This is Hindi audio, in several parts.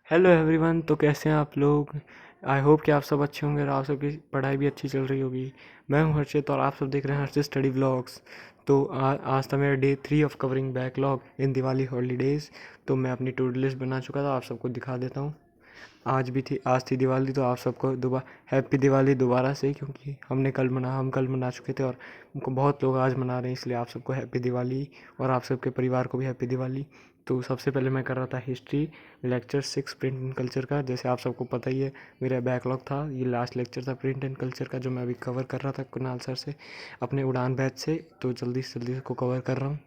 Hello everyone. तो कैसे हैं आप लोग। आई होप कि आप सब अच्छे होंगे और आप सबकी पढ़ाई भी अच्छी चल रही होगी। मैं हूं हर्षित और आप सब देख रहे हैं हर्षित स्टडी व्लॉग्स। तो आज था मेरा day 3 of covering backlog in Diwali holidays. तो मैं अपनी टू डू लिस्ट बना चुका था, आप सबको दिखा देता हूँ। आज थी दिवाली, तो आप सबको दोबारा हैप्पी दिवाली दोबारा से, क्योंकि हम कल मना चुके थे और उनको बहुत लोग आज मना रहे हैं, इसलिए आप सबको हैप्पी दिवाली और आप सबके परिवार को भी हैप्पी दिवाली। तो सबसे पहले मैं कर रहा था history lecture 6 print and culture का। जैसे आप सबको पता ही है, मेरा बैकलॉग था, ये लास्ट लेक्चर था प्रिंट एंड कल्चर का, जो मैं अभी कवर कर रहा था कुणाल सर से अपने उड़ान बैच से। तो जल्दी से जल्दी इसको कवर कर रहा हूँ।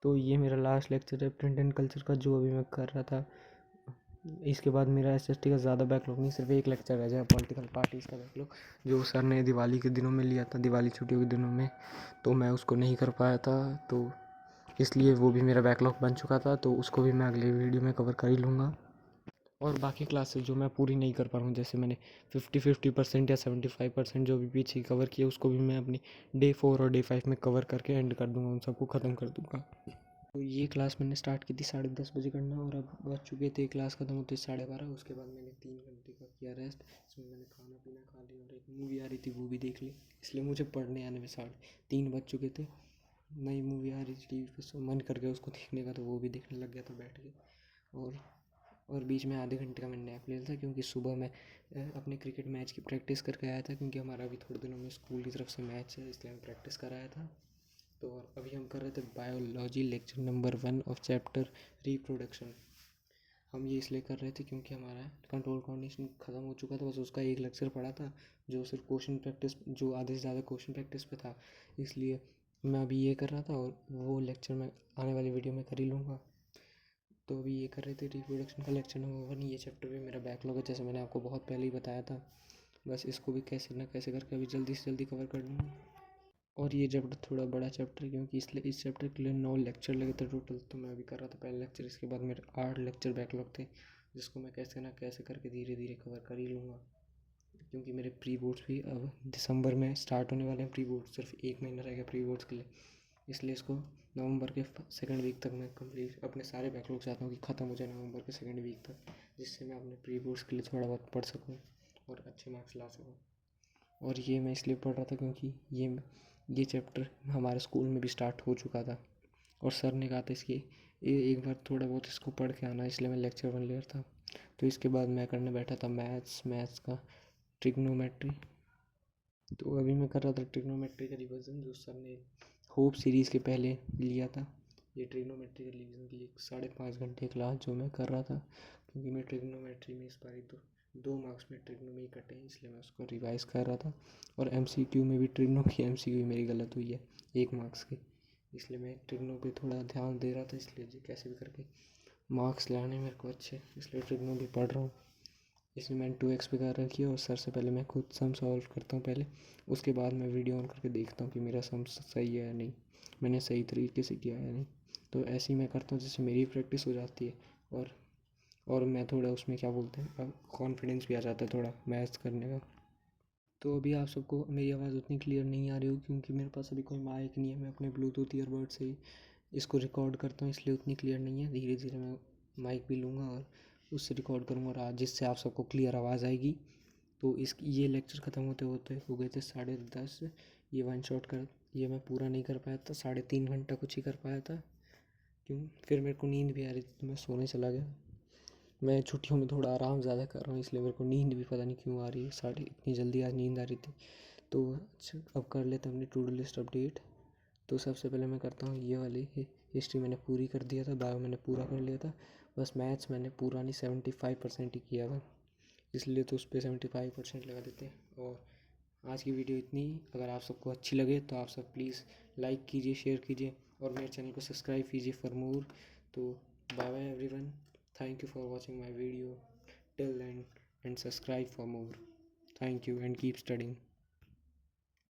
तो ये मेरा लास्ट लेक्चर है प्रिंट एंड कल्चर का, जो अभी मैं कर रहा था। इसके बाद मेरा एसएसटी का ज़्यादा बैकलॉग नहीं, सिर्फ एक लेक्चर रह जाए पॉलिटिकल पार्टीज़ का बैकलॉग, जो सर ने दिवाली के दिनों में लिया था, दिवाली छुट्टियों के दिनों में। तो मैं उसको नहीं कर पाया था, तो इसलिए वो भी मेरा बैकलॉग बन चुका था, तो उसको भी मैं अगले वीडियो में कवर कर ही लूँगा। और बाकी क्लासेस जो मैं पूरी नहीं कर पा रहा हूँ, जैसे मैंने 50% या 75% जो भी पीछे कवर किया, उसको भी मैं अपनी डे 4 और डे 5 में कवर करके एंड कर दूँगा, उन सबको ख़त्म कर दूँगा। तो ये क्लास मैंने स्टार्ट की थी 10:30 बजे करना, और अब बज चुके थे क्लास ख़त्म होते 12:30। उसके बाद मैंने 3 घंटे का किया रेस्ट। इसमें मैंने खाना पीना खा लिया और एक मूवी आ रही थी वो भी देख ली। इसलिए मुझे पढ़ने आने में 3:30 बज चुके थे। नई मूवी आ रही थी टीवी पे, सो मन कर गया उसको देखने का, तो वो भी देखने लग गया था बैठ के। और और बीच में आधे घंटे का मैंने नैप ले लिया था, क्योंकि सुबह मैं अपने क्रिकेट मैच की प्रैक्टिस करके आया था, क्योंकि हमारा अभी थोड़े दिनों में स्कूल की तरफ से मैच है, इसलिए मैं प्रैक्टिस कर आया था। तो और अभी हम कर रहे थे biology lecture number 1 of chapter reproduction. हम ये इसलिए कर रहे थे क्योंकि हमारा कंट्रोल कोऑर्डिनेशन ख़त्म हो चुका था, बस उसका एक लेक्चर पड़ा था, जो सिर्फ क्वेश्चन प्रैक्टिस, जो आधे से ज़्यादा क्वेश्चन प्रैक्टिस पे था। इसलिए मैं अभी ये कर रहा था, और वो लेक्चर मैं आने वाली वीडियो में कर ही लूँगा। तो अभी ये कर रहे थे रिप्रोडक्शन का लेक्चर नंबर 1। ये चैप्टर भी मेरा बैकलॉग है, जैसे मैंने आपको बहुत पहले ही बताया था। बस इसको भी कैसे ना कैसे करके अभी जल्दी से जल्दी कवर कर लूँगा। और ये चैप्टर थोड़ा बड़ा चैप्टर है, क्योंकि इसलिए इस चैप्टर के लिए 9 लेक्चर लगे थे टोटल। तो मैं अभी कर रहा था पहले लेक्चर, इसके बाद मेरे 8 लेक्चर बैकलॉग थे, जिसको मैं कैसे ना कैसे करके धीरे धीरे कवर कर ही लूँगा। क्योंकि मेरे प्री बोर्ड्स भी अब दिसंबर में स्टार्ट होने वाले हैं। प्री बोर्ड सिर्फ 1 महीना रह गया प्री बोर्ड्स के लिए, इसलिए इसको नवंबर के सेकंड वीक तक मैं कंप्लीट अपने सारे बैकलॉग चाहता हूँ कि ख़त्म हो जाए नवंबर के सेकंड वीक तक, जिससे मैं अपने प्री बोर्ड्स के लिए थोड़ा बहुत पढ़ सकूँ और अच्छे मार्क्स ला सकूँ। और ये मैं इसलिए पढ़ रहा था क्योंकि ये चैप्टर हमारे स्कूल में भी स्टार्ट हो चुका था, और सर ने कहा था इसकी एक बार थोड़ा बहुत इसको पढ़ के आना, इसलिए मैं लेक्चर 1 ले रहा था। तो इसके बाद मैं करने बैठा था मैथ्स का ट्रिग्नोमेट्री। तो अभी मैं कर रहा था ट्रिग्नोमेट्री का रिवीजन, जो सर ने होप सीरीज़ के पहले लिया था। ये ट्रिग्नोमेट्री का रिवीजन की 5.5 घंटे क्लास जो मैं कर रहा था, क्योंकि मैं ट्रिग्नोमेट्री में इस बार तो 2 मार्क्स में ट्रिग्नो में ही कटे हैं, इसलिए मैं उसको रिवाइज़ कर रहा था। और एमसीक्यू में भी ट्रिग्नो की एमसीक्यू मेरी गलत हुई है 1 मार्क्स की, इसलिए मैं ट्रिग्नो पे थोड़ा ध्यान दे रहा था। इसलिए जी कैसे भी करके मार्क्स लाने मेरे को अच्छे, इसलिए ट्रिग्नो भी पढ़ रहा हूँ। इसमें मैंने 2x पे कर रखी है, और सर से पहले मैं खुद सम सॉल्व करता हूँ पहले, उसके बाद मैं वीडियो ऑन करके देखता हूँ कि मेरा सम सही है या नहीं, मैंने सही तरीके से किया है या नहीं। तो ऐसे ही मैं करता हूँ, जिससे मेरी प्रैक्टिस हो जाती है, और मैं थोड़ा उसमें क्या बोलते हैं, अब कॉन्फिडेंस भी आ जाता है थोड़ा मैथ्स करने का। तो अभी आप सबको मेरी आवाज़ उतनी क्लियर नहीं आ रही हो, क्योंकि मेरे पास अभी कोई माइक नहीं है, मैं अपने ब्लूटूथ ईयरबड से ही इसको रिकॉर्ड करता हूँ, इसलिए उतनी क्लियर नहीं है। धीरे धीरे मैं माइक भी लूँगा और उससे रिकॉर्ड करूँगा, और आज जिससे आप सबको क्लियर आवाज़ आएगी। तो ये लेक्चर ख़त्म होते होते हो गए थे 10:30। ये वन शॉट कर ये मैं पूरा नहीं कर पाया था, 3.5 घंटा कुछ ही कर पाया था। क्यों, फिर मेरे को नींद भी आ रही थी, तो मैं सोने चला गया। मैं छुट्टियों में थोड़ा आराम ज़्यादा कर रहा हूँ, इसलिए मेरे को नींद भी पता नहीं क्यों आ रही है, इतनी जल्दी आज नींद आ रही थी। तो अच्छा, अब कर लेते हैं अपनी टू डू लिस्ट अपडेट। तो सबसे पहले मैं करता हूँ ये वाली हिस्ट्री मैंने पूरी कर दिया था, बायो मैंने पूरा कर लिया था। बस मैथ्स मैंने पूरा नहीं, 75% ही किया था, इसलिए तो उस पर 75% लगा देते हैं। और आज की वीडियो इतनी ही। अगर आप सबको अच्छी लगे तो आप सब प्लीज़ लाइक कीजिए, शेयर कीजिए, और मेरे चैनल को सब्सक्राइब कीजिए फॉर मोर। तो bye bye everyone, thank you for watching my video till end subscribe for more. Thank you and keep studying.